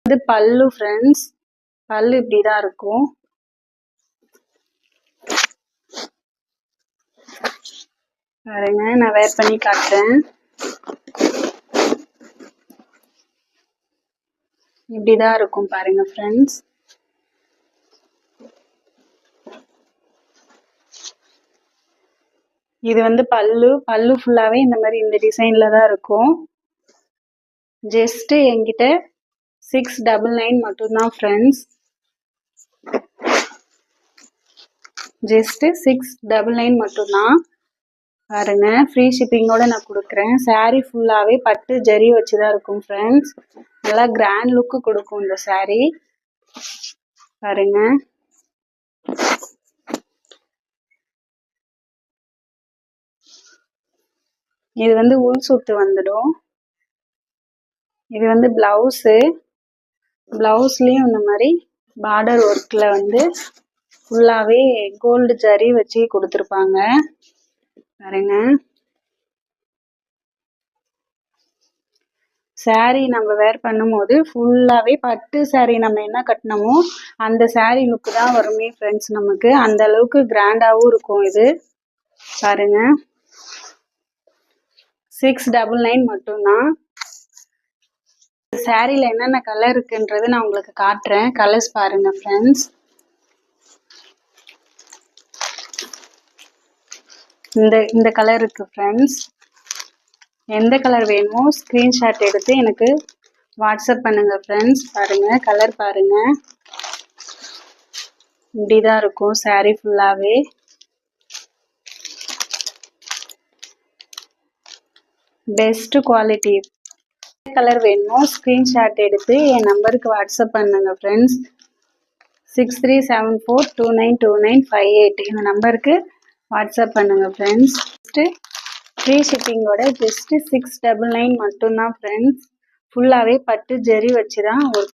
இது பல்லு ஃப்ரெண்ட்ஸ். பல்லு இப்படிதான் இருக்கும். பாருங்க, நான் வேர் பண்ணி காட்டுறேன். இப்படிதான் இருக்கும் பாருங்க ஃப்ரெண்ட்ஸ். இது வந்து பல்லு ஃபுல்லாவே இந்த மாதிரி இந்த டிசைன்ல தான் இருக்கும். ஜஸ்ட் என்கிட்ட 699 மட்டும்தான் ஃப்ரெண்ட்ஸ். ஜஸ்ட் 699 மட்டும்தான். பாருங்க, ஃப்ரீ ஷிப்பிங்கோட நான் கொடுக்குறேன். சாரீ ஃபுல்லாவே பட்டு ஜரி வச்சுதான் இருக்கும் ஃப்ரெண்ட்ஸ். நல்லா கிராண்ட் லுக்கு கொடுக்கும் இந்த சாரீ. பாருங்க, இது வந்து உள் சுத்து வந்துடும். இது வந்து பிளவுஸு. பிளவுஸ்லயும் இந்த மாதிரி பார்டர் ஒர்க்ல வந்து ஃபுல்லாவே கோல்டு ஜரி வச்சு கொடுத்துருப்பாங்க. பாருங்க, சாரீ நம்ம வேர் பண்ணும்போது ஃபுல்லாவே பட்டு சாரீ நம்ம என்ன கட்டினமோ அந்த சாரீ லுக்கு தான் வருமே ஃப்ரெண்ட்ஸ். நமக்கு அந்த அளவுக்கு கிராண்டாவும் இருக்கும் இது. பாருங்க, 699 மட்டும்தான். சாரீல என்னென்ன கலர் இருக்குன்றது நான் உங்களுக்கு காட்டுறேன். கலர்ஸ் பாருங்க ஃப்ரெண்ட்ஸ். இந்த கலர் இருக்கு ஃப்ரெண்ட்ஸ். எந்த கலர் வேணுமோ ஸ்கிரீன்ஷாட் எடுத்து எனக்கு வாட்ஸ்அப் பண்ணுங்க ஃப்ரெண்ட்ஸ். பாருங்க, கலர் பாருங்க. இப்படிதான் இருக்கும் சாரீ ஃபுல்லாவே. Best quality. கலர் வேணுமோ ஸ்கிரீன்ஷாட் எடுத்து என் நம்பருக்கு வாட்ஸ்அப் பண்ணுங்க ஃப்ரெண்ட்ஸ். 6374292958 இந்த நம்பருக்கு வாட்ஸ்அப் பண்ணுங்க ஃப்ரெண்ட்ஸ். ஃப்ரீ ஷிப்பிங்கோட ஜஸ்ட் 699 மட்டும்தான் ஃப்ரெண்ட்ஸ். ஃபுல்லாவே பட்டு ஜெரி வச்சுதான் ஒரு